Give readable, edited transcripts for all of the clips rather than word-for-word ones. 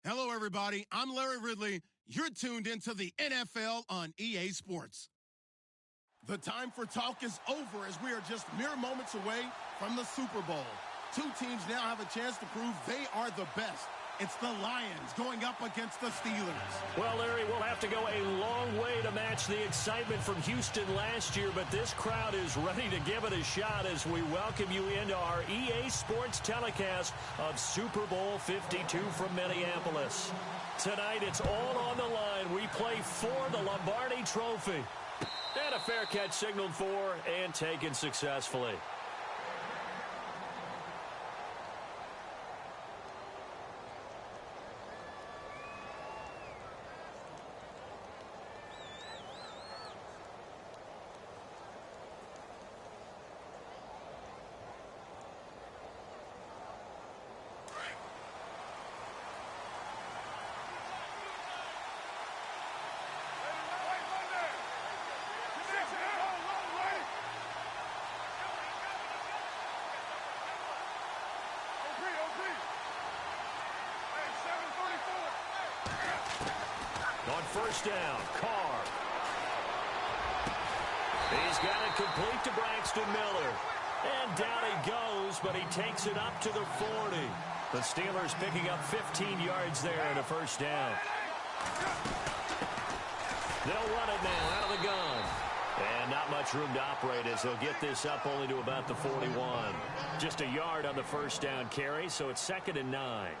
Hello, everybody. I'm Larry Ridley. You're tuned into the NFL on EA Sports. The time for talk is over as we are just mere moments away from the Super Bowl. Two teams now have a chance to prove they are the best. It's the Lions going up against the Steelers. Well, Larry, we'll have to go a long way to match the excitement from Houston last year, but this crowd is ready to give it a shot as we welcome you into our EA Sports telecast of Super Bowl 52 from Minneapolis. Tonight, it's all on the line. We play for the Lombardi Trophy. And a fair catch signaled for and taken successfully. On first down, Carr. He's got it complete to Braxton Miller. And down he goes, but he takes it up to the 40. The Steelers picking up 15 yards there and a first down. They'll run it now out of the gun. And not much room to operate as he'll get this up only to about the 41. Just a yard on the first down carry, so it's 2nd and 9.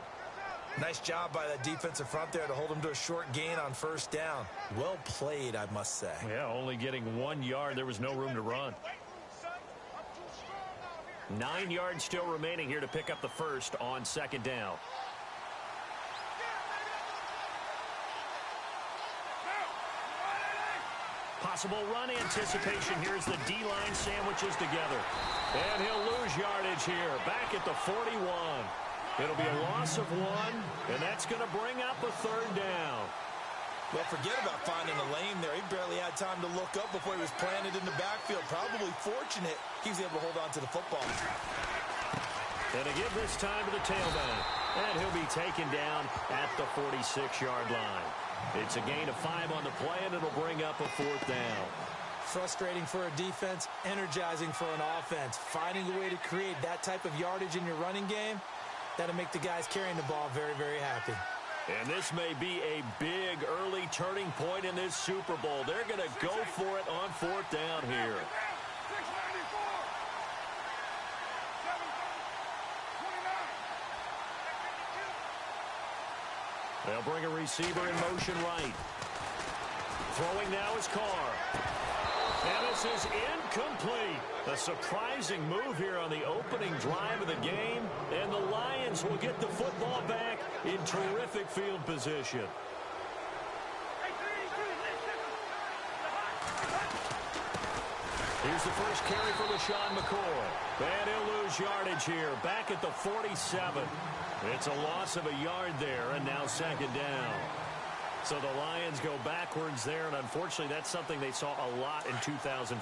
Nice job by that defensive front there to hold him to a short gain on first down. Well played, I must say. Yeah, only getting 1 yard. There was no room to run. 9 yards still remaining here to pick up the first on 2nd down. Possible run anticipation. Here's the D-line sandwiches together. And he'll lose yardage here. Back at the 41. It'll be a loss of 1, and that's going to bring up a 3rd down. Well, forget about finding a lane there. He barely had time to look up before he was planted in the backfield. Probably fortunate he was able to hold on to the football. And to give this time to the tailback. And he'll be taken down at the 46-yard line. It's a gain of 5 on the play, and it'll bring up a 4th down. Frustrating for a defense, energizing for an offense. Finding a way to create that type of yardage in your running game, that'll make the guys carrying the ball very, very happy. And this may be a big early turning point in this Super Bowl. They're going to go for it on 4th down here. They'll bring a receiver in motion right. Throwing now is Carr. And this is incomplete. A surprising move here on the opening drive of the game. And the Lions will get the football back in terrific field position. Here's the first carry for LaShawn McCoy. And he'll lose yardage here. Back at the 47. It's a loss of a yard there, and now 2nd down. So the Lions go backwards there, and unfortunately that's something they saw a lot in 2015.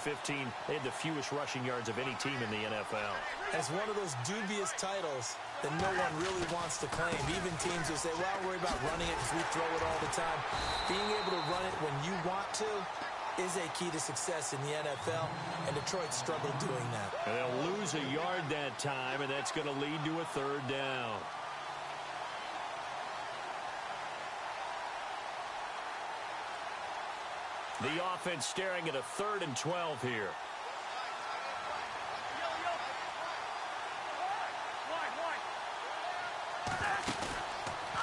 They had the fewest rushing yards of any team in the NFL. It's one of those dubious titles that no one really wants to claim. Even teams will say, well, I worry about running it because we throw it all the time. Being able to run it when you want to is a key to success in the NFL, and Detroit struggled doing that. And they'll lose a yard that time, and that's going to lead to a 3rd down. The offense staring at a 3rd and 12 here.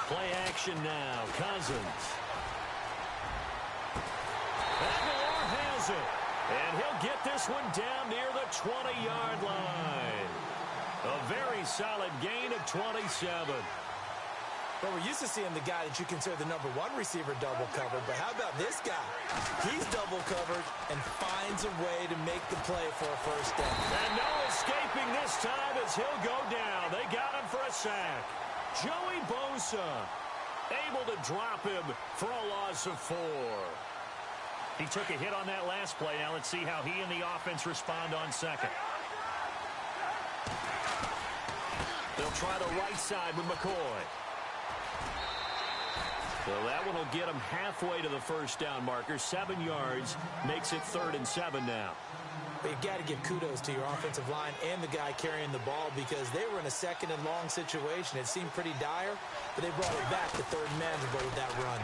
Play action now. Cousins. Aguilar has it. And he'll get this one down near the 20-yard line. A very solid gain of 27. Well, we're used to seeing the guy that you consider the #1 receiver double covered, but how about this guy? He's double covered and finds a way to make the play for a first down. And no escaping this time as he'll go down. They got him for a sack. Joey Bosa able to drop him for a loss of 4. He took a hit on that last play. Now let's see how he and the offense respond on 2nd. They'll try the right side with McCoy. So that one will get them halfway to the first down marker. 7 yards makes it 3rd and 7 now. But you've got to give kudos to your offensive line and the guy carrying the ball because they were in a 2nd and long situation. It seemed pretty dire, but they brought it back to 3rd and manageable with that run.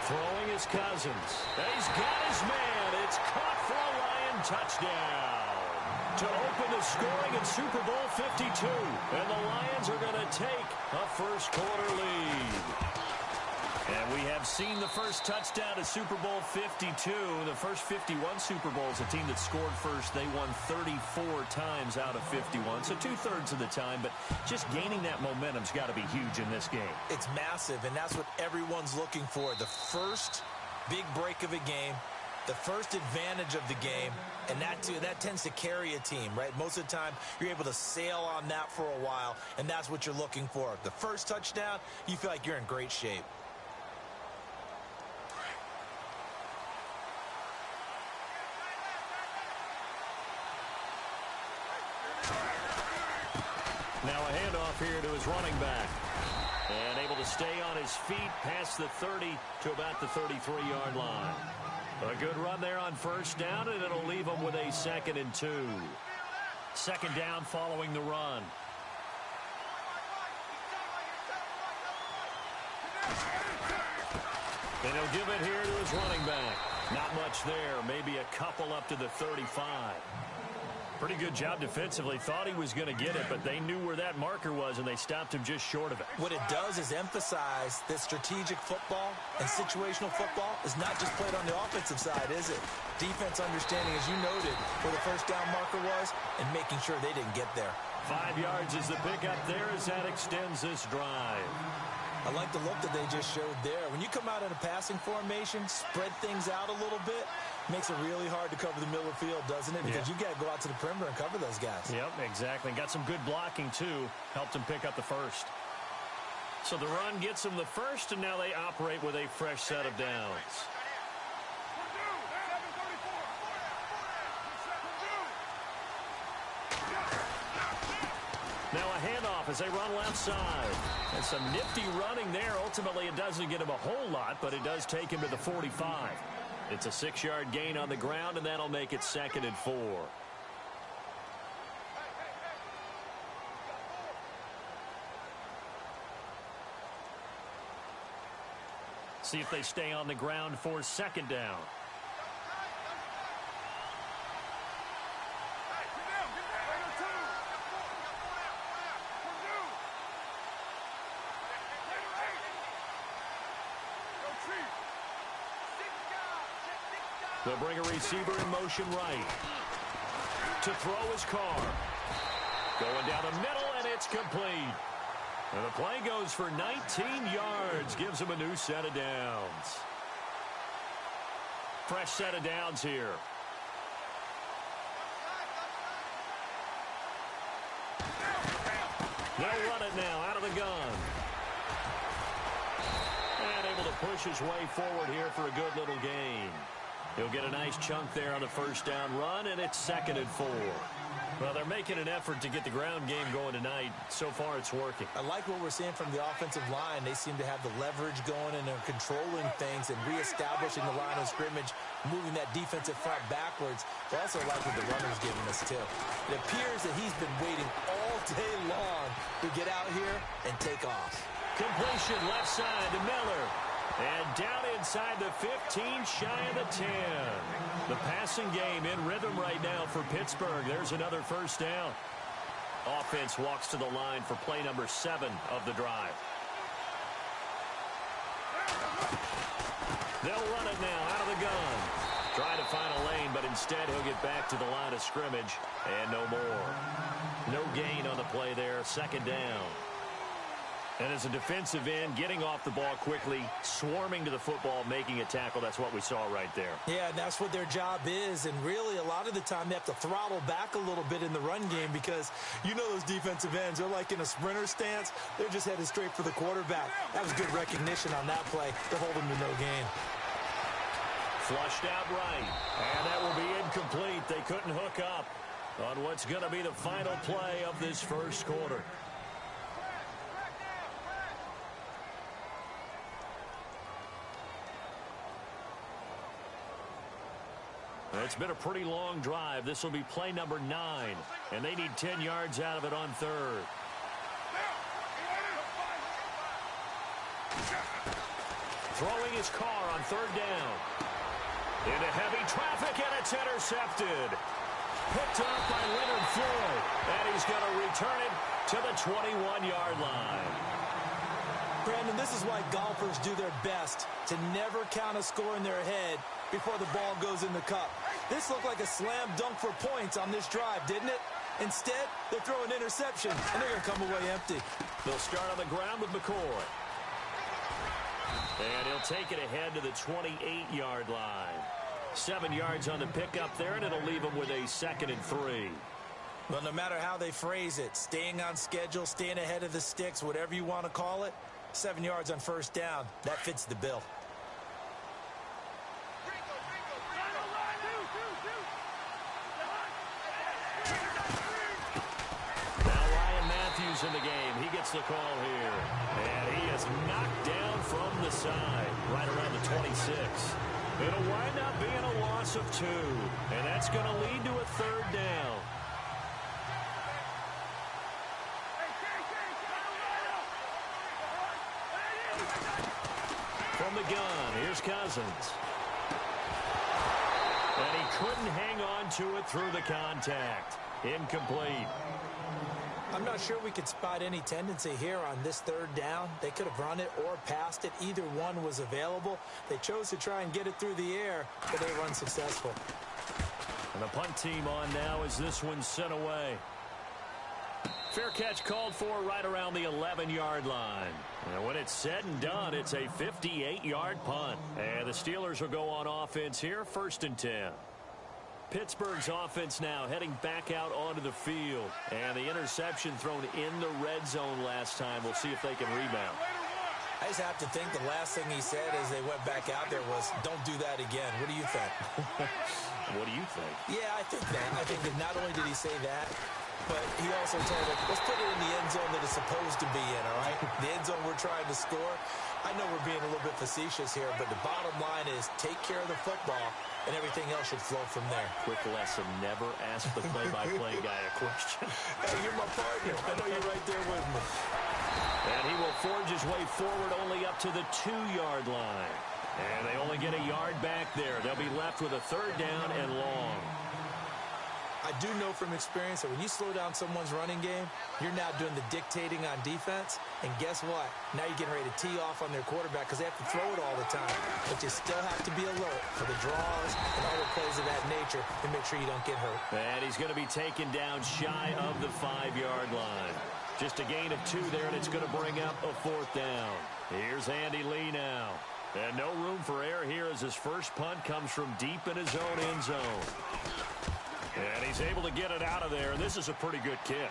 Throwing is Cousins. He's got his man. It's caught for a Lion touchdown to open the scoring in Super Bowl 52. And the Lions are going to take a first-quarter lead. And we have seen the first touchdown to Super Bowl 52. The first 51 Super Bowls, a team that scored first, they won 34 times out of 51. So 2/3 of the time, but just gaining that momentum's got to be huge in this game. It's massive, and that's what everyone's looking for. The first big break of a game, the first advantage of the game, and that tends to carry a team, right? Most of the time, you're able to sail on that for a while, and that's what you're looking for. The first touchdown, you feel like you're in great shape. Now a handoff here to his running back. And able to stay on his feet past the 30 to about the 33-yard line. A good run there on first down, and it'll leave him with a 2nd and 2. 2nd down following the run. And he'll give it here to his running back. Not much there. Maybe a couple up to the 35. Pretty good job defensively. Thought he was going to get it, but they knew where that marker was, and they stopped him just short of it. What it does is emphasize that strategic football and situational football is not just played on the offensive side, is it? Defense understanding, as you noted, where the first down marker was and making sure they didn't get there. 5 yards is the pickup there as that extends this drive. I like the look that they just showed there. When you come out in a passing formation, spread things out a little bit, makes it really hard to cover the middle of the field, doesn't it? Because you got to go out to the perimeter and cover those guys. Yep, exactly. Got some good blocking, too. Helped him pick up the first. So the run gets them the first, and now they operate with a fresh set of downs. Now a handoff as they run left side. And some nifty running there. Ultimately, it doesn't get him a whole lot, but it does take him to the 45. It's a 6-yard gain on the ground, and that'll make it 2nd and 4. See if they stay on the ground for 2nd down. They'll bring a receiver in motion right. To throw his Carr. Going down the middle, and it's complete. And the play goes for 19 yards. Gives him a new set of downs. Fresh set of downs here. They'll run it now out of the gun. And able to push his way forward here for a good little gain. He'll get a nice chunk there on the first down run, and it's 2nd and 4. Well, they're making an effort to get the ground game going tonight. So far, it's working. I like what we're seeing from the offensive line. They seem to have the leverage going, and they're controlling things and reestablishing the line of scrimmage, moving that defensive front backwards. I also like what the runner's giving us, too. It appears that he's been waiting all day long to get out here and take off. Completion left side to Miller. And down inside the 15, shy of the 10. The passing game in rhythm right now for Pittsburgh. There's another first down. Offense walks to the line for play number 7 of the drive. They'll run it now out of the gun. Trying to find a lane, but instead he'll get back to the line of scrimmage. And no more. No gain on the play there. 2nd down. And as a defensive end, getting off the ball quickly, swarming to the football, making a tackle, that's what we saw right there. Yeah, and that's what their job is. And really, a lot of the time, they have to throttle back a little bit in the run game because you know those defensive ends, they're like in a sprinter stance. They're just headed straight for the quarterback. That was good recognition on that play to hold them to no gain. Flushed out right. And that will be incomplete. They couldn't hook up on what's going to be the final play of this first quarter. It's been a pretty long drive. This will be play number 9, and they need 10 yards out of it on third. Throwing his car on third down. Into heavy traffic, and it's intercepted. Picked up by Leonard Floyd, and he's going to return it to the 21-yard line. Brandon, this is why golfers do their best to never count a score in their head before the ball goes in the cup. This looked like a slam dunk for points on this drive, didn't it? Instead, they throw an interception, and they're going to come away empty. They'll start on the ground with McCoy. And he'll take it ahead to the 28-yard line. 7 yards on the pickup there, and it'll leave him with a 2nd and 3. Well, no matter how they phrase it, staying on schedule, staying ahead of the sticks, whatever you want to call it, 7 yards on first down, that fits the bill. Now Ryan Matthews in the game. He gets the call here. And he is knocked down from the side, right around the 26. It'll wind up being a loss of 2. And that's going to lead to a 3rd down. From the gun, here's Cousins. And he couldn't hang on to it through the contact. Incomplete. I'm not sure we could spot any tendency here on this 3rd down. They could have run it or passed it. Either one was available. They chose to try and get it through the air, but they were unsuccessful. And the punt team on now as this one's sent away. Fair catch called for right around the 11-yard line. And when it's said and done, it's a 58-yard punt. And the Steelers will go on offense here, 1st and 10. Pittsburgh's offense now heading back out onto the field. And the interception thrown in the red zone last time. We'll see if they can rebound. I just have to think the last thing he said as they went back out there was, don't do that again. What do you think? What do you think? Yeah, I think that. I think that not only did he say that, but he also told them, let's put it in the end zone that it's supposed to be in, all right? The end zone we're trying to score. I know we're being a little bit facetious here, but the bottom line is take care of the football, and everything else should flow from there. Quick lesson, never ask the play-by-play guy a question. Hey, you're my partner. I know you're right there with me. And he will forge his way forward only up to the 2-yard line. And they only get a yard back there. They'll be left with a 3rd down and long. I do know from experience that when you slow down someone's running game, you're now doing the dictating on defense. And guess what? Now you're getting ready to tee off on their quarterback because they have to throw it all the time. But you still have to be alert for the draws and other plays of that nature to make sure you don't get hurt. And he's going to be taken down shy of the 5-yard line. Just a gain of 2 there, and it's going to bring up a 4th down. Here's Andy Lee now. And no room for error here as his first punt comes from deep in his own end zone. And he's able to get it out of there, and this is a pretty good kick.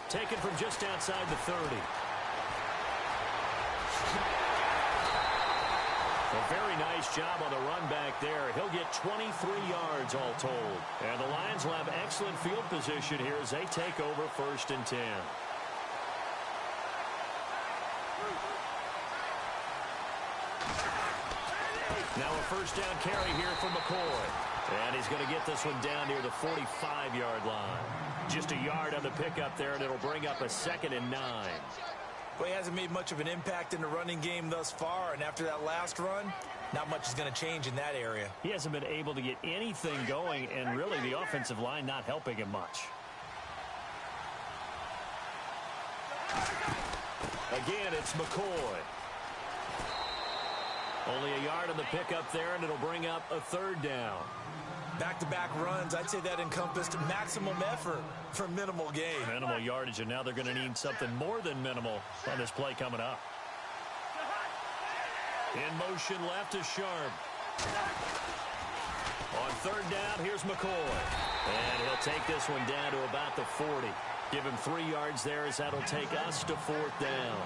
Taken from just outside the 30. A very nice job on the run back there. He'll get 23 yards all told. And the Lions will have excellent field position here as they take over 1st and 10. Now a 1st down carry here for McCoy. And he's going to get this one down near the 45-yard line. Just a yard on the pickup there, and it'll bring up a 2nd and 9. Well, he hasn't made much of an impact in the running game thus far, and after that last run, not much is going to change in that area. He hasn't been able to get anything going, and really the offensive line not helping him much. Again, it's McCoy. Only a yard on the pickup there, and it'll bring up a 3rd down. Back-to-back runs, I'd say that encompassed maximum effort for minimal gain. Minimal yardage, and now they're going to need something more than minimal on this play coming up. In motion left is Sharp. On 3rd down, here's McCoy. And he'll take this one down to about the 40. Give him 3 yards there as that'll take us to 4th down.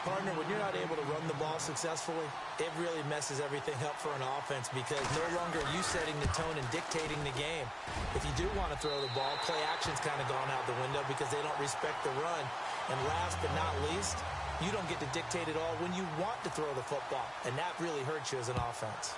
Partner, when you're not able to run the ball successfully, it really messes everything up for an offense because no longer are you setting the tone and dictating the game. If you do want to throw the ball, play action's kind of gone out the window because they don't respect the run. And last but not least, you don't get to dictate it all when you want to throw the football, and that really hurts you as an offense.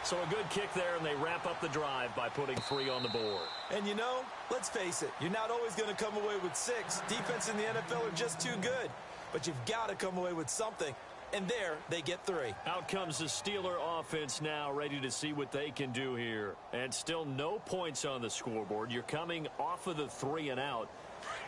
So a good kick there, and they wrap up the drive by putting 3 on the board. And you know, let's face it, you're not always going to come away with 6. Defense in the NFL are just too good. But you've got to come away with something. And there, they get 3. Out comes the Steeler offense now, ready to see what they can do here. And still no points on the scoreboard. You're coming off of the 3 and out.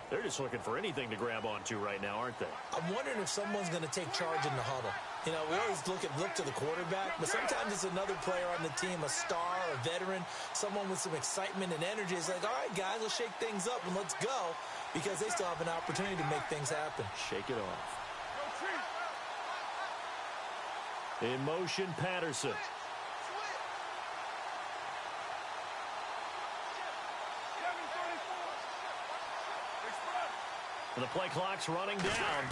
They're just looking for anything to grab onto right now, aren't they? I'm wondering if someone's going to take charge in the huddle. You know, we always look to the quarterback, but sometimes it's another player on the team, a star, a veteran, someone with some excitement and energy. It's like, all right, guys, let's shake things up and let's go, because they still have an opportunity to make things happen. Shake it off. In motion, Patterson. And the play clock's running down.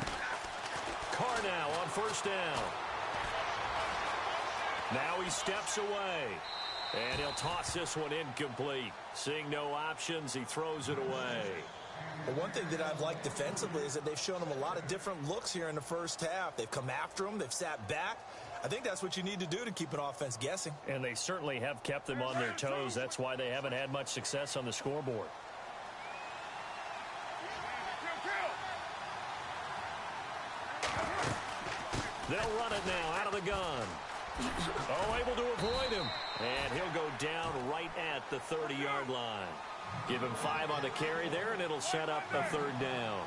Carr now on first down. Now he steps away. And he'll toss this one incomplete. Seeing no options, he throws it away. Well, one thing that I've liked defensively is that they've shown him a lot of different looks here in the first half. They've come after him. They've sat back. I think that's what you need to do to keep an offense guessing. And they certainly have kept them on their toes. That's why they haven't had much success on the scoreboard. They'll run it now out of the gun. Oh, able to avoid him. And he'll go down right at the 30-yard line. Give him 5 on the carry there, and it'll set up a third down.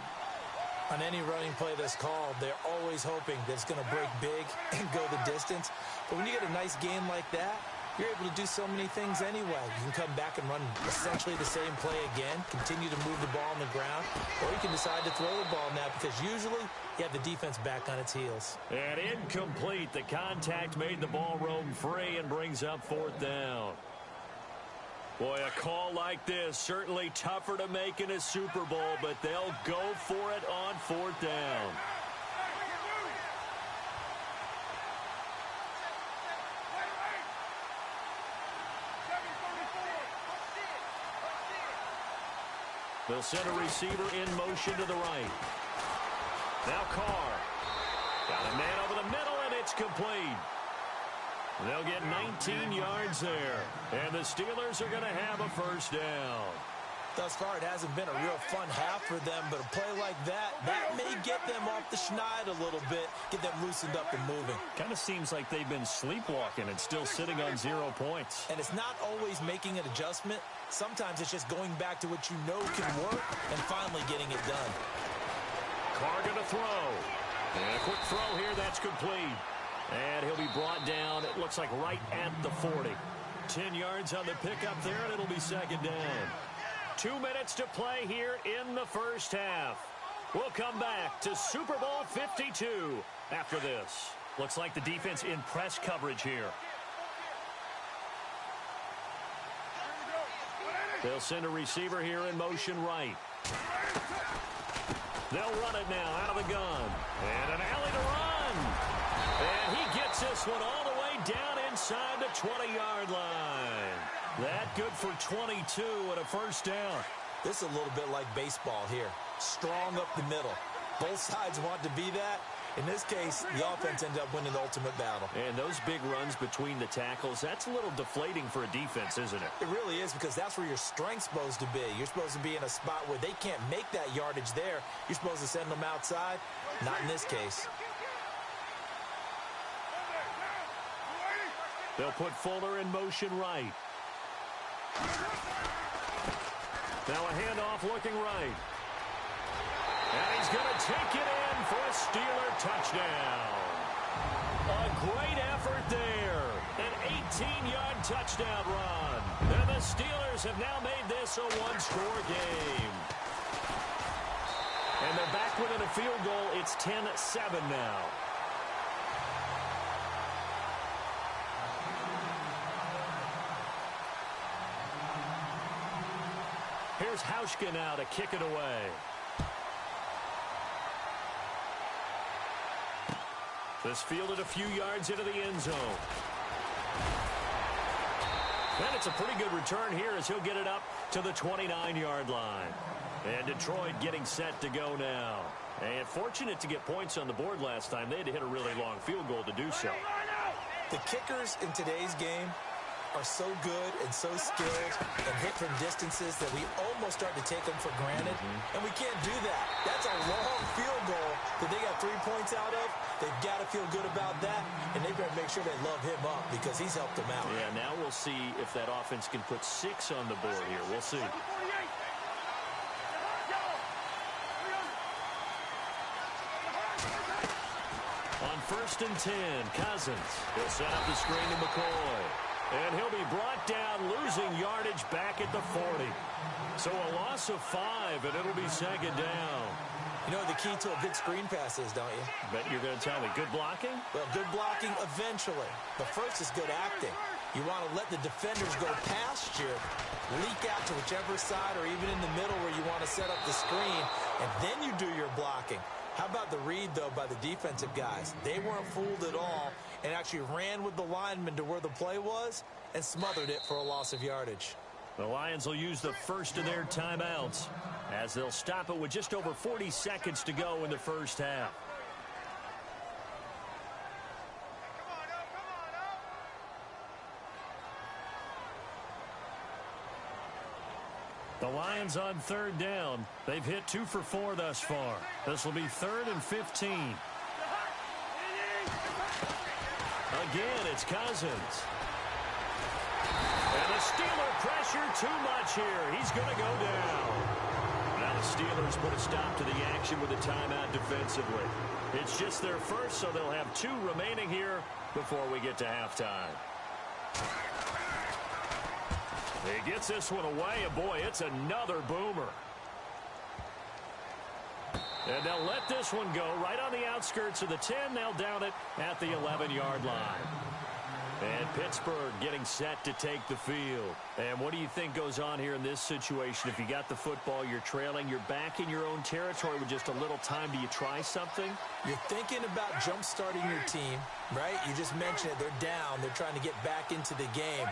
On any running play that's called, they're always hoping that it's going to break big and go the distance. But when you get a nice game like that, you're able to do so many things anyway. You can come back and run essentially the same play again, continue to move the ball on the ground, or you can decide to throw the ball now because usually you have the defense back on its heels. And incomplete. The contact made the ball roam free and brings up fourth down. Boy, a call like this, certainly tougher to make in a Super Bowl, but they'll go for it on fourth down. They'll send a receiver in motion to the right. Now Carr. Got a man over the middle, and it's complete. They'll get 19 yards there. And the Steelers are going to have a first down. Thus far, it hasn't been a real fun half for them, but a play like that may get them off the schneid a little bit, get them loosened up and moving. Kind of seems like they've been sleepwalking and still sitting on 0 points. And it's not always making an adjustment. Sometimes it's just going back to what you know can work and finally getting it done. Carr going to throw. And a quick throw here, that's complete. And he'll be brought down, it looks like right at the 40. 10 yards on the pickup there, and it'll be second down. 2 minutes to play here in the first half. We'll come back to Super Bowl 52 after this. Looks like the defense in press coverage here. They'll send a receiver here in motion right. They'll run it now out of the gun. And an alley to run. And he gets this one all the way down inside the 20-yard line. That good for 22 and a first down. This is a little bit like baseball here. Strong up the middle. Both sides want to be that. In this case, the offense ended up winning the ultimate battle. And those big runs between the tackles, that's a little deflating for a defense, isn't it? It really is, because that's where your strength's supposed to be. You're supposed to be in a spot where they can't make that yardage there. You're supposed to send them outside. Not in this case. They'll put Fuller in motion right. Now a handoff looking right. And he's going to take it in for a Steeler touchdown. A great effort there. An 18-yard touchdown run. And the Steelers have now made this a one-score game. And they're back within a field goal. It's 10-7 now. Here's Hauschka now to kick it away. This fielded a few yards into the end zone. And it's a pretty good return here as he'll get it up to the 29-yard line. And Detroit getting set to go now. And fortunate to get points on the board last time. They had to hit a really long field goal to do so. The kickers in today's game are so good and so skilled and hit from distances that we almost start to take them for granted, and we can't do that. That's a long field goal that they got 3 points out of. They've got to feel good about that, and they've got to make sure they love him up because he's helped them out. Yeah, now we'll see if that offense can put 6 on the board here. We'll see. On 1st and 10, Cousins. He'll set up the screen to McCoy. And he'll be brought down, losing yardage back at the 40. So a loss of 5, and it'll be 2nd down. You know what the key to a good screen pass is, don't you? Bet you're going to tell me. Good blocking? Well, good blocking eventually. But first is good acting. You want to let the defenders go past you, leak out to whichever side or even in the middle where you want to set up the screen, and then you do your blocking. How about the read, though, by the defensive guys? They weren't fooled at all and actually ran with the lineman to where the play was and smothered it for a loss of yardage. The Lions will use the first of their timeouts as they'll stop it with just over 40 seconds to go in the first half. The Lions on 3rd down. They've hit 2 for 4 thus far. This will be 3rd and 15. Again, it's Cousins. And the Steeler pressure too much here. He's going to go down. Now the Steelers put a stop to the action with a timeout defensively. It's just their first, so they'll have 2 remaining here before we get to halftime. He gets this one away, and boy, it's another boomer. And they'll let this one go right on the outskirts of the 10. They'll down it at the 11-yard line. And Pittsburgh getting set to take the field. And what do you think goes on here in this situation? If you got the football, you're trailing, you're back in your own territory with just a little time. Do you try something? You're thinking about jump-starting your team, right? You just mentioned it. They're down. They're trying to get back into the game.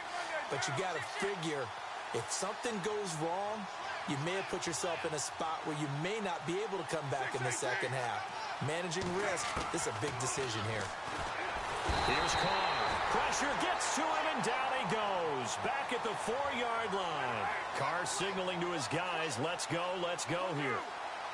But you got to figure, if something goes wrong, you may have put yourself in a spot where you may not be able to come back in the second half. Managing risk, this is a big decision here. Here's Carr. Pressure gets to him, and down he goes. Back at the 4-yard line. Carr signaling to his guys, let's go here.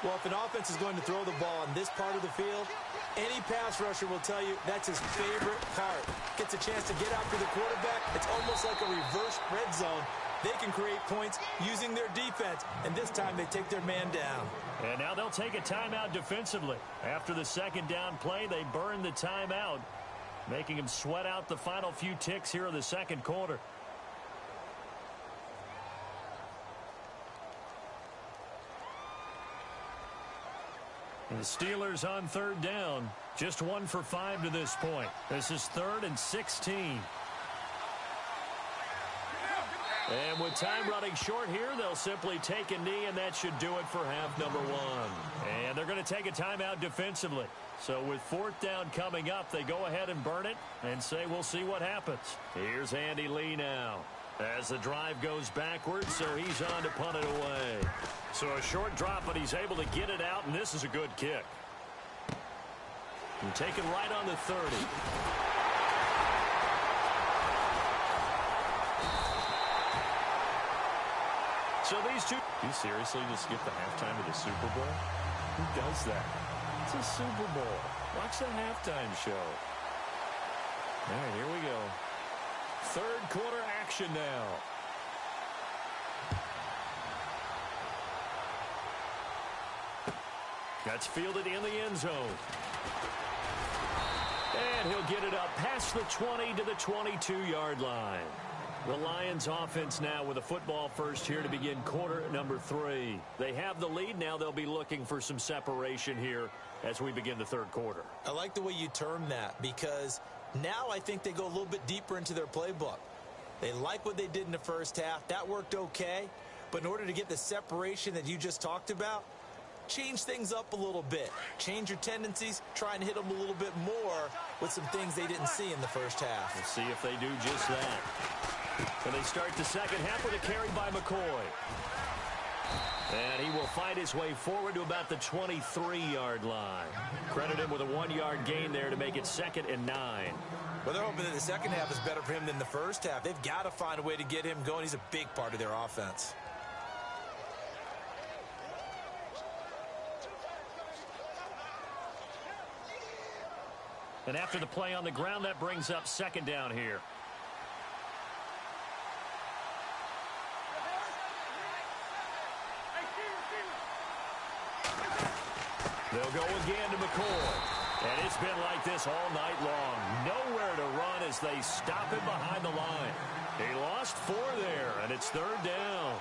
Well, if an offense is going to throw the ball in this part of the field, any pass rusher will tell you that's his favorite part. Gets a chance to get after the quarterback. It's almost like a reverse red zone. They can create points using their defense, and this time they take their man down. And now they'll take a timeout defensively. After the 2nd down play, they burn the timeout, making him sweat out the final few ticks here in the 2nd quarter. And the Steelers on 3rd down. Just 1 for 5 to this point. This is 3rd and 16. And with time running short here, they'll simply take a knee, and that should do it for half number 1. And they're going to take a timeout defensively. So with 4th down coming up, they go ahead and burn it and say we'll see what happens. Here's Andy Lee now. As the drive goes backwards, so he's on to punt it away. So a short drop, but he's able to get it out, and this is a good kick. And taken right on the 30. So these two... You seriously just skip the halftime of the Super Bowl? Who does that? It's a Super Bowl. Watch the halftime show. All right, here we go. 3rd quarter action now. That's fielded in the end zone. And he'll get it up past the 20 to the 22-yard line. The Lions offense now with a football first here to begin quarter number 3. They have the lead. Now they'll be looking for some separation here as we begin the 3rd quarter. I like the way you term that because now I think they go a little bit deeper into their playbook. They like what they did in the first half. That worked okay. But in order to get the separation that you just talked about, change things up a little bit. Change your tendencies. Try and hit them a little bit more with some things they didn't see in the first half. We'll see if they do just that. And they start the second half with a carry by McCoy. And he will find his way forward to about the 23-yard line. Credit him with a 1-yard gain there to make it 2nd and 9. Well, they're hoping that the second half is better for him than the first half. They've got to find a way to get him going. He's a big part of their offense. And after the play on the ground, that brings up second down here. They'll go again to McCoy. And it's been like this all night long. Nowhere to run as they stop him behind the line. He lost 4 there, and it's third down.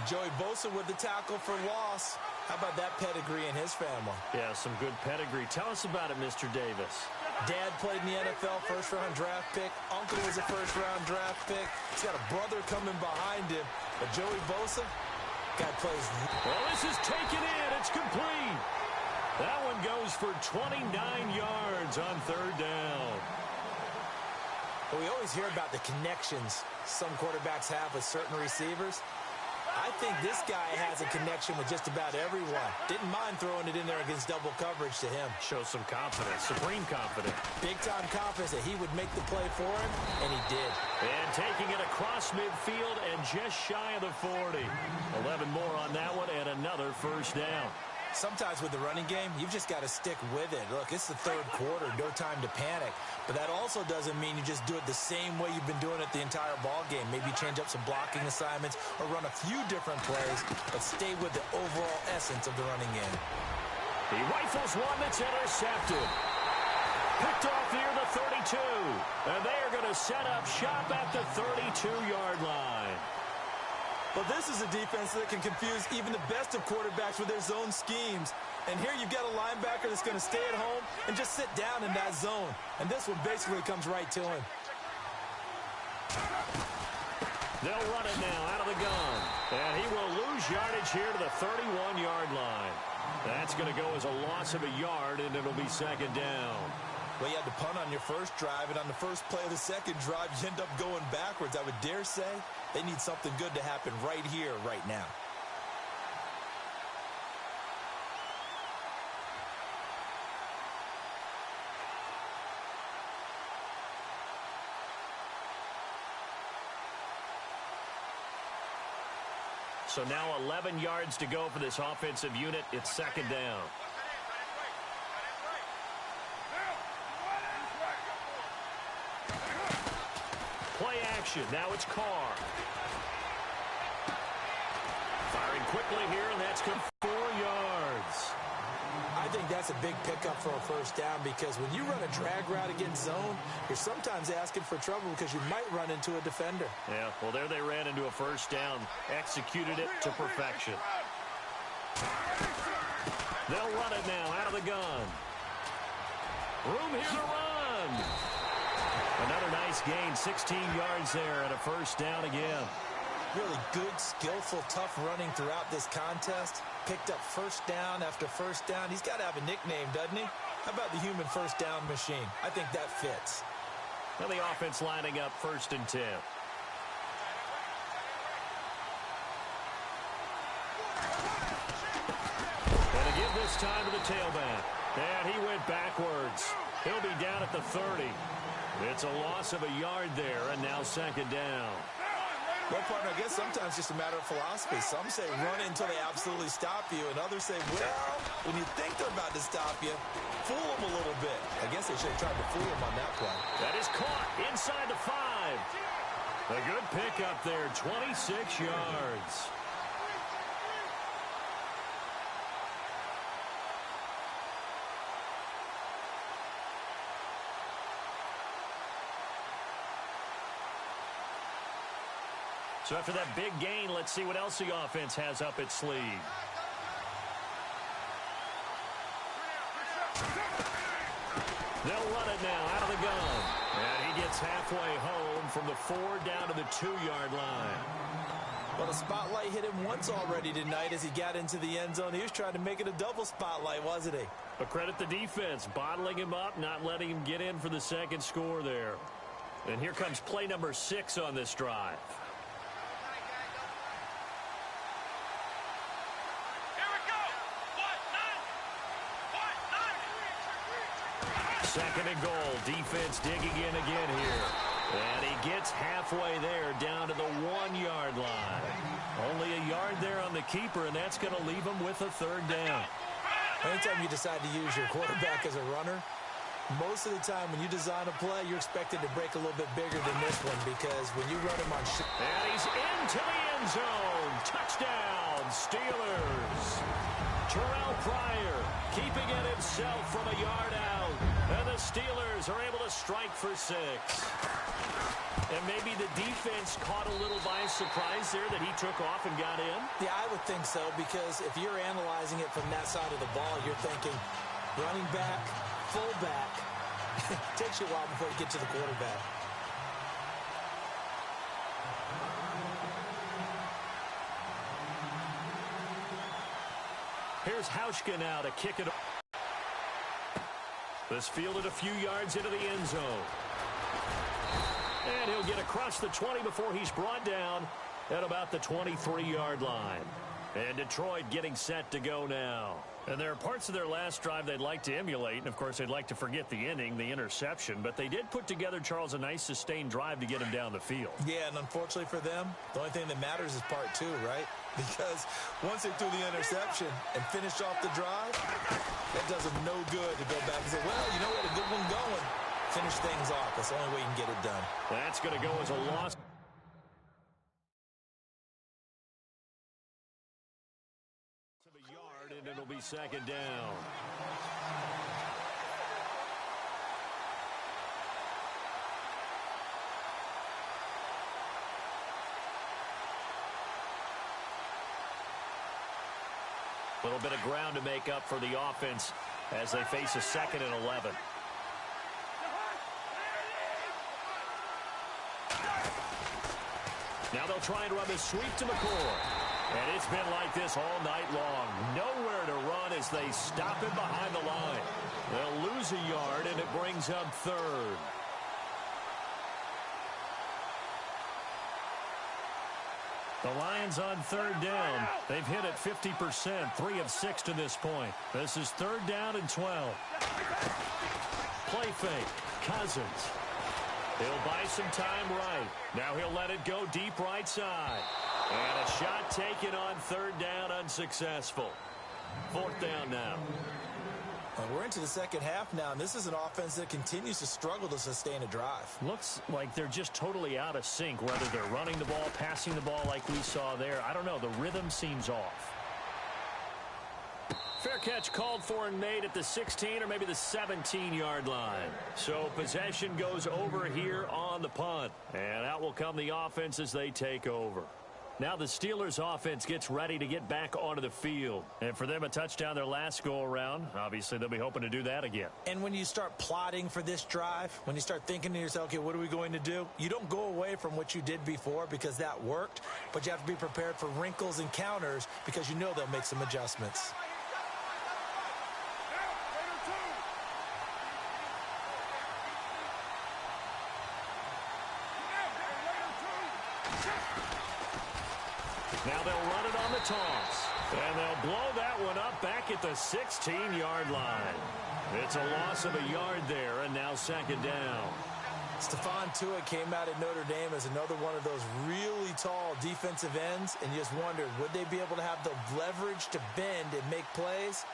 Joey Bosa with the tackle for loss. How about that pedigree in his family? Yeah, some good pedigree. Tell us about it, Mr. Davis. Dad played in the NFL, first-round draft pick. Uncle was a first-round draft pick. He's got a brother coming behind him. But Joey Bosa, guy plays. Well, this is taken in. It's complete. That one goes for 29 yards on third down. Well, we always hear about the connections some quarterbacks have with certain receivers. I think this guy has a connection with just about everyone. Didn't mind throwing it in there against double coverage to him. Shows some confidence, supreme confidence. Big-time confidence that he would make the play for him, and he did. And taking it across midfield and just shy of the 40. 11 more on that one and another first down. Sometimes with the running game, you've just got to stick with it. Look, it's the third quarter, no time to panic. But that also doesn't mean you just do it the same way you've been doing it the entire ball game. Maybe change up some blocking assignments or run a few different plays, but stay with the overall essence of the running game. He rifles one that's intercepted. Picked off near the 32. And they are going to set up shop at the 32-yard line. Well, this is a defense that can confuse even the best of quarterbacks with their zone schemes. And here you've got a linebacker that's going to stay at home and just sit down in that zone. And this one basically comes right to him. They'll run it now out of the gun. And he will lose yardage here to the 31-yard line. That's going to go as a loss of a yard, and it'll be second down. Well, you had to punt on your first drive, and on the first play of the second drive, you end up going backwards. I would dare say they need something good to happen right here, right now. So now 11 yards to go for this offensive unit. It's second down. Play action. Now it's Carr. Firing quickly here, and that's good 4 yards. I think that's a big pickup for a first down because when you run a drag route against zone, you're sometimes asking for trouble because you might run into a defender. Yeah, well, there they ran into a first down. Executed it to perfection. They'll run it now out of the gun. Room here to run. Another nice gain, 16 yards there and a first down again. Really good, skillful, tough running throughout this contest. Picked up first down after first down. He's got to have a nickname, doesn't he? How about the human first down machine? I think that fits. Now the offense lining up 1st and 10. And to give this time to the tailback. And he went backwards. He'll be down at the 30. It's a loss of a yard there, and now second down. Well, partner, I guess sometimes it's just a matter of philosophy. Some say run it until they absolutely stop you, and others say, well, when you think they're about to stop you, fool them a little bit. I guess they should have tried to fool them on that play. That is caught inside the 5. A good pickup there, 26 yards. So after that big gain, let's see what else the offense has up its sleeve. They'll run it now out of the gun. And he gets halfway home from the 4 down to the 2-yard line. Well, the spotlight hit him once already tonight as he got into the end zone. He was trying to make it a double spotlight, wasn't he? But credit the defense, bottling him up, not letting him get in for the second score there. And here comes play number 6 on this drive. 2nd and goal. Defense digging in again here. And he gets halfway there down to the 1-yard line. Only a yard there on the keeper, and that's going to leave him with a 3rd down. Anytime you decide to use your quarterback as a runner, most of the time when you design a play, you're expected to break a little bit bigger than this one because when you run him on... And he's into the end zone. Touchdown, Steelers. Terrell Pryor keeping it himself from a yard out. And the Steelers are able to strike for 6. And maybe the defense caught a little by surprise there that he took off and got in? Yeah, I would think so because if you're analyzing it from that side of the ball, you're thinking running back, fullback. It takes you a while before you get to the quarterback. Here's Hauschka now to kick it. This fielded a few yards into the end zone. And he'll get across the 20 before he's brought down at about the 23-yard line. And Detroit getting set to go now. And there are parts of their last drive they'd like to emulate. And, of course, they'd like to forget the inning, the interception. But they did put together, Charles, a nice sustained drive to get him down the field. Yeah, and unfortunately for them, the only thing that matters is part 2, right? Because once they threw the interception and finished off the drive, that does them no good to go back and say, well, you know what, a good one going. Finish things off. That's the only way you can get it done. That's going to go as a loss. To the yard, and it'll be 2nd down. A little bit of ground to make up for the offense as they face a 2nd and 11. Now they'll try and run the sweep to McCoy. And it's been like this all night long. Nowhere to run as they stop him behind the line. They'll lose a yard, and it brings up 3rd. The Lions on 3rd down. They've hit it 50%, 3 of 6 to this point. This is 3rd down and 12. Play fake. Cousins. He'll buy some time right. Now he'll let it go deep right side. And a shot taken on 3rd down, unsuccessful. 4th down now. We're into the 2nd half now, and this is an offense that continues to struggle to sustain a drive. Looks like they're just totally out of sync, whether they're running the ball, passing the ball like we saw there. I don't know. The rhythm seems off. Fair catch called for and made at the 16 or maybe the 17-yard line. So possession goes over here on the punt. And out will come the offense as they take over. Now the Steelers offense gets ready to get back onto the field. And for them, a touchdown their last go-around. Obviously, they'll be hoping to do that again. And when you start plotting for this drive, when you start thinking to yourself, okay, what are we going to do? You don't go away from what you did before because that worked. But you have to be prepared for wrinkles and counters because you know they'll make some adjustments. Now they'll run it on the toss. And they'll blow that one up back at the 16-yard line. It's a loss of a yard there, and now 2nd down. Stephon Tuitt came out at Notre Dame as another one of those really tall defensive ends, and you just wondered, would they be able to have the leverage to bend and make plays?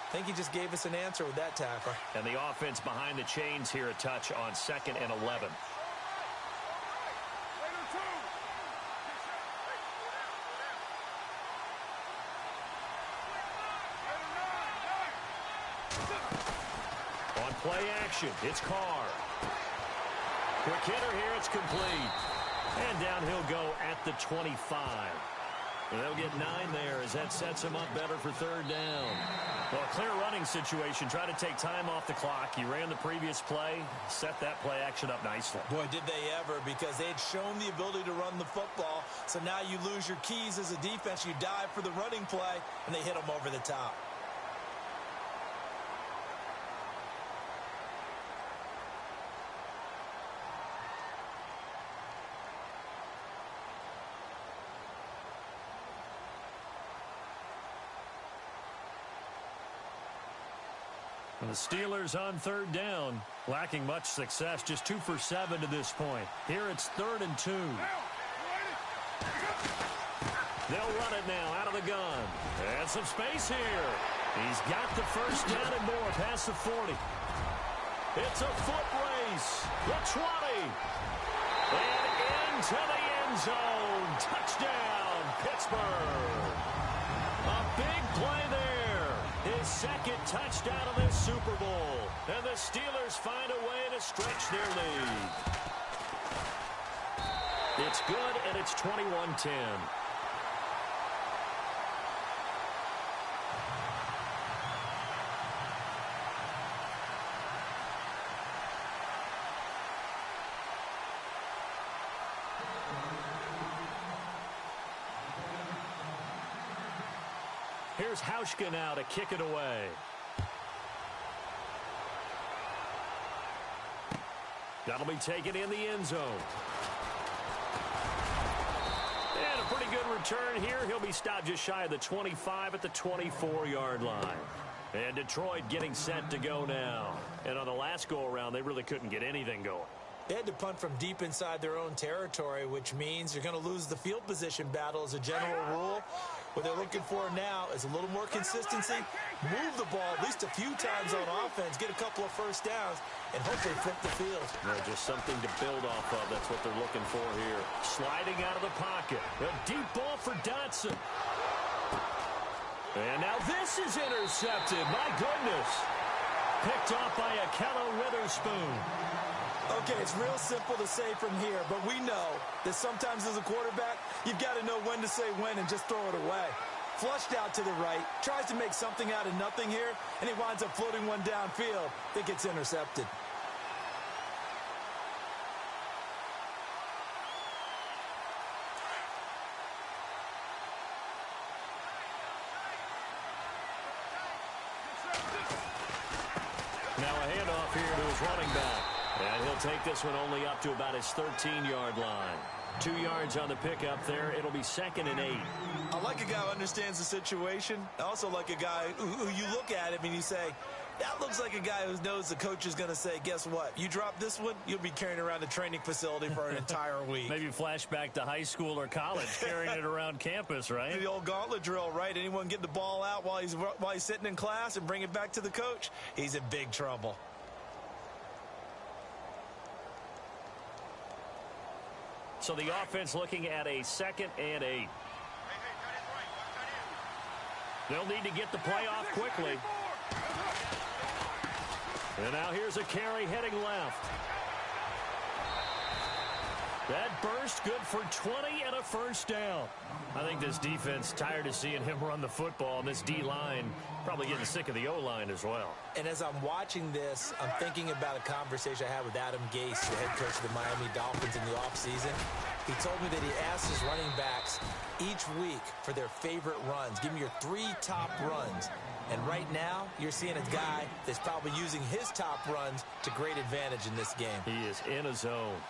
I think he just gave us an answer with that tackle. And the offense behind the chains here, a touch on 2nd and 11. On play action, it's Carr. Quick hitter here, it's complete. And down he'll go at the 25. And they'll get 9 there as that sets him up better for 3rd down. Well, a clear running situation. Try to take time off the clock. He ran the previous play, set that play action up nicely. Boy, did they ever, because they had shown the ability to run the football. So now you lose your keys as a defense. You dive for the running play, and they hit them over the top. And the Steelers on third down, lacking much success, just 2 for 7 to this point. Here it's 3rd and 2. They'll run it now out of the gun. And some space here. He's got the first down and more past the 40. It's a foot race. The 20. And into the end zone. Touchdown, Pittsburgh. A big play there. His second touchdown of this Super Bowl. And the Steelers find a way to stretch their lead. It's good, and it's 21-10. Here's Hauschka now to kick it away. That'll be taken in the end zone. And a pretty good return here. He'll be stopped just shy of the 25 at the 24-yard line. And Detroit getting set to go now. And on the last go-around, they really couldn't get anything going. They had to punt from deep inside their own territory, which means you're going to lose the field position battle as a general rule. What they're looking for now is a little more consistency, move the ball at least a few times on offense, get a couple of first downs, and hopefully flip the field. Yeah, just something to build off of. That's what they're looking for here. Sliding out of the pocket. A deep ball for Dotson. And now this is intercepted. My goodness. Picked off by Akello Witherspoon. Okay, it's real simple to say from here, but we know that sometimes as a quarterback, you've got to know when to say when and just throw it away. Flushed out to the right, tries to make something out of nothing here, and he winds up floating one downfield that gets intercepted. Now a handoff here to his running back. And he'll take this one only up to about his 13-yard line. 2 yards on the pickup there. It'll be 2nd and 8. I like a guy who understands the situation. I also like a guy who you look at him and you say, that looks like a guy who knows the coach is going to say, guess what? You drop this one, you'll be carrying around the training facility for an entire week. Maybe flashback to high school or college, carrying it around campus, right? The old gauntlet drill, right? Anyone get the ball out while he's sitting in class and bring it back to the coach? He's in big trouble. So the offense looking at a 2nd and 8. They'll need to get the play off quickly. And now here's a carry heading left. That burst good for 20 and a first down. I think this defense tired of seeing him run the football, and this D-line probably getting sick of the O-line as well. And as I'm watching this, I'm thinking about a conversation I had with Adam Gase, the head coach of the Miami Dolphins in the offseason. He told me that he asked his running backs each week for their favorite runs. Give me your 3 top runs. And right now, you're seeing a guy that's probably using his top runs to great advantage in this game. He is in a zone.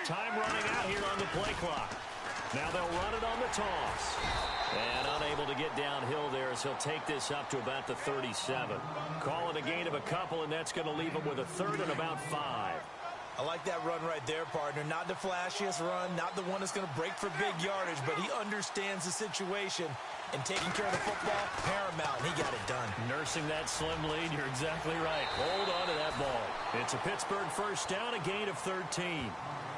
Time running out here on the play clock. Now they'll run it on the toss. And unable to get downhill there as he'll take this up to about the 37. Call it a gain of a couple, and that's going to leave him with a 3rd and about 5. I like that run right there, partner. Not the flashiest run, not the one that's going to break for big yardage, but he understands the situation, and taking care of the football, paramount, and he got it done. Nursing that slim lead, you're exactly right. Hold on to that ball. It's a Pittsburgh first down, a gain of 13.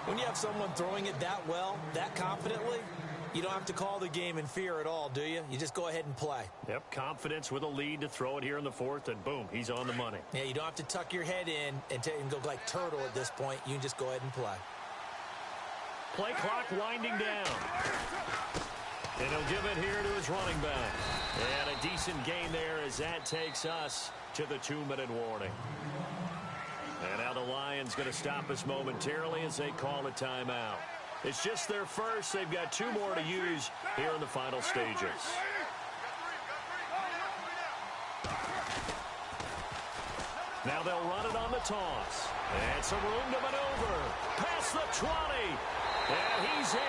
When you have someone throwing it that well, that confidently, you don't have to call the game in fear at all, do you? You just go ahead and play. Yep, confidence with a lead to throw it here in the 4th, and boom, he's on the money. Yeah, you don't have to tuck your head in and go like turtle at this point. You can just go ahead and play. Play clock winding down. And he'll give it here to his running back. And a decent gain there as that takes us to the 2-minute warning. And now the Lions going to stop us momentarily as they call a timeout. It's just their first. They've got 2 more to use here in the final stages. Now they'll run it on the toss. And some room to maneuver. Past the 20. And he's in.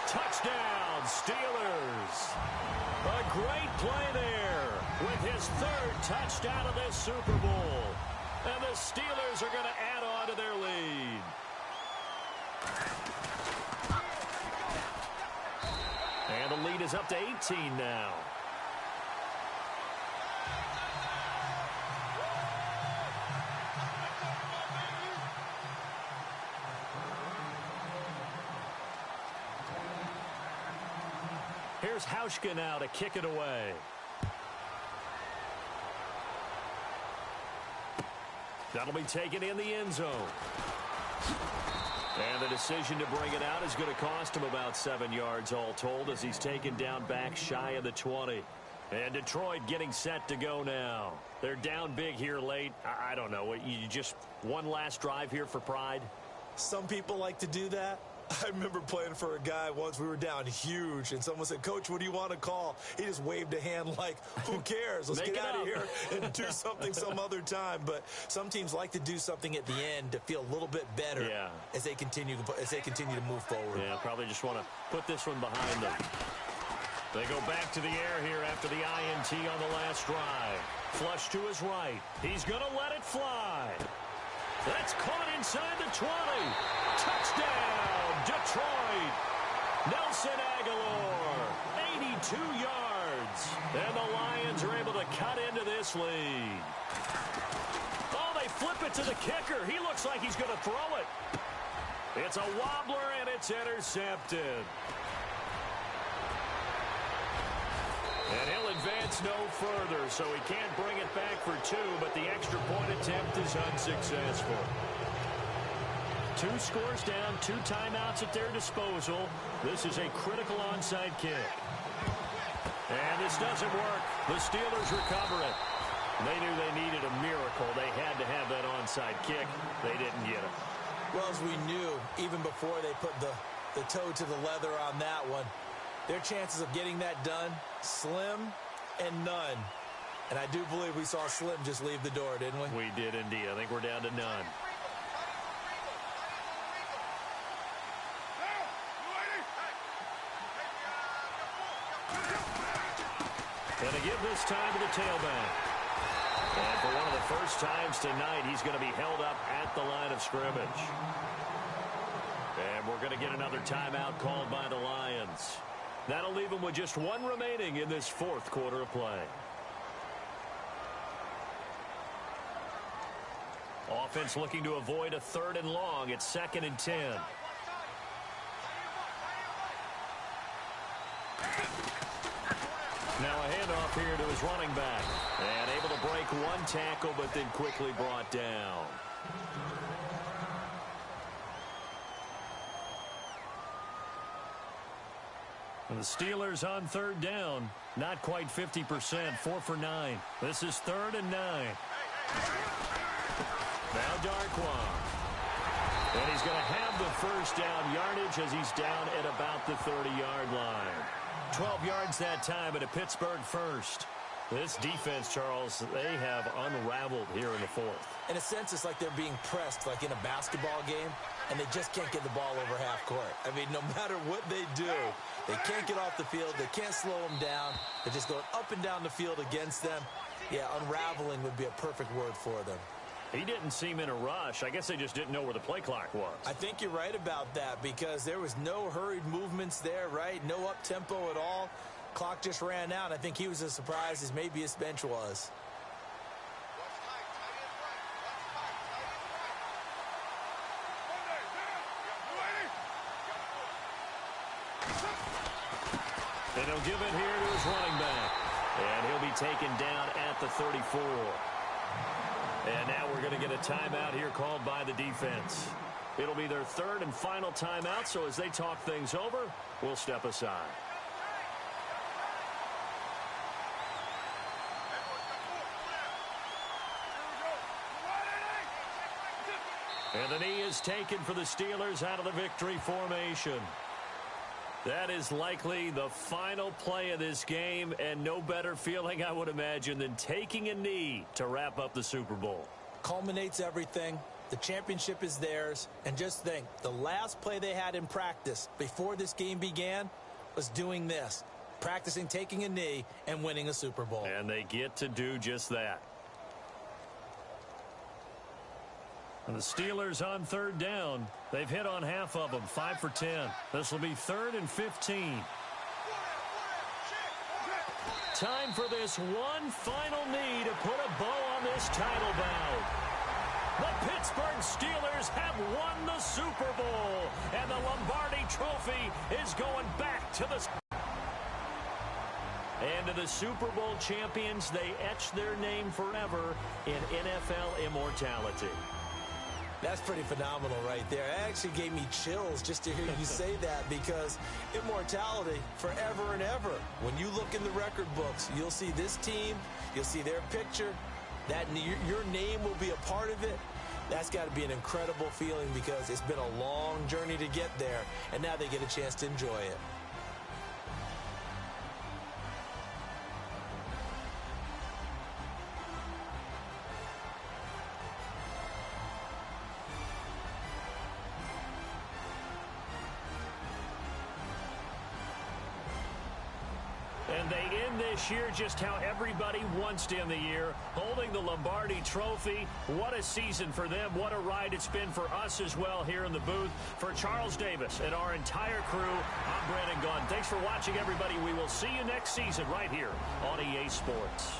Touchdown, Steelers. A great play there with his his third touchdown of this Super Bowl. And the Steelers are going to add on to their lead. And the lead is up to 18 now. Here's Hauschka now to kick it away. That'll be taken in the end zone. And the decision to bring it out is going to cost him about 7 yards all told as he's taken down back shy of the 20. And Detroit getting set to go now. They're down big here late. I don't know. You just one last drive here for pride? Some people like to do that. I remember playing for a guy once. We were down huge, and someone said, "Coach, what do you want to call?" He just waved a hand like, who cares? Let's get out of here and do something some other time. But some teams like to do something at the end to feel a little bit better as they continue to move forward. Yeah, probably just want to put this one behind them. They go back to the air here after the INT on the last drive. Flush to his right. He's going to let it fly. That's caught inside the 20. Touchdown, Detroit. Nelson Aguilar, 82 yards. And the Lions are able to cut into this lead. Oh, they flip it to the kicker. He looks like he's going to throw it. It's a wobbler, and it's intercepted. And he'll advance no further, so he can't bring it back for 2, but the extra point attempt is unsuccessful. 2 scores down, 2 timeouts at their disposal. This is a critical onside kick. And this doesn't work. The Steelers recover it. They knew they needed a miracle. They had to have that onside kick. They didn't get it. Well, as we knew, even before they put the toe to the leather on that one, their chances of getting that done, slim and none. And I do believe we saw Slim just leave the door, didn't we? We did indeed. I think we're down to none. And to give this time to the tailback. And for one of the first times tonight, he's going to be held up at the line of scrimmage. And we're going to get another timeout called by the Lions. That'll leave them with just 1 remaining in this 4th quarter of play. Offense looking to avoid a 3rd and long. It's 2nd and 10. Now a handoff here to his running back. And able to break 1 tackle, but then quickly brought down. And the Steelers on 3rd down. Not quite 50%. 4 for 9. This is 3rd and 9. Now Darquan. And he's going to have the first down yardage as he's down at about the 30-yard line. 12 yards that time at a Pittsburgh first. This defense, Charles, they have unraveled here in the 4th. In a sense, it's like they're being pressed like in a basketball game, and they just can't get the ball over half court. I mean, no matter what they do, they can't get off the field. They can't slow them down. They're just going up and down the field against them. Yeah, unraveling would be a perfect word for them. He didn't seem in a rush. I guess they just didn't know where the play clock was. I think you're right about that because there was no hurried movements there, right? No up-tempo at all. Clock just ran out. I think he was as surprised as maybe his bench was. And he'll give it here to his running back. And he'll be taken down at the 34. And now we're going to get a timeout here called by the defense. It'll be their 3rd and final timeout, so as they talk things over, we'll step aside. And the knee is taken for the Steelers out of the victory formation. That is likely the final play of this game, and no better feeling, I would imagine, than taking a knee to wrap up the Super Bowl. Culminates everything. The championship is theirs. And just think, the last play they had in practice before this game began was doing this. practicing taking a knee and winning a Super Bowl. And they get to do just that. And the Steelers on third down. They've hit on half of them, 5 for 10. This will be 3rd and 15. Time for this one final knee to put a bow on this title bout. The Pittsburgh Steelers have won the Super Bowl, and the Lombardi Trophy is going back to the... And to the Super Bowl champions, they etch their name forever in NFL immortality. That's pretty phenomenal right there. It actually gave me chills just to hear you say that, because immortality forever and ever. When you look in the record books, you'll see this team, you'll see their picture, that your name will be a part of it. That's got to be an incredible feeling, because it's been a long journey to get there, and now they get a chance to enjoy it. And they end this year just how everybody wants to end the year, holding the Lombardi Trophy. What a season for them. What a ride it's been for us as well here in the booth. For Charles Davis and our entire crew, I'm Brandon Gaughan. Thanks for watching, everybody. We will see you next season right here on EA Sports.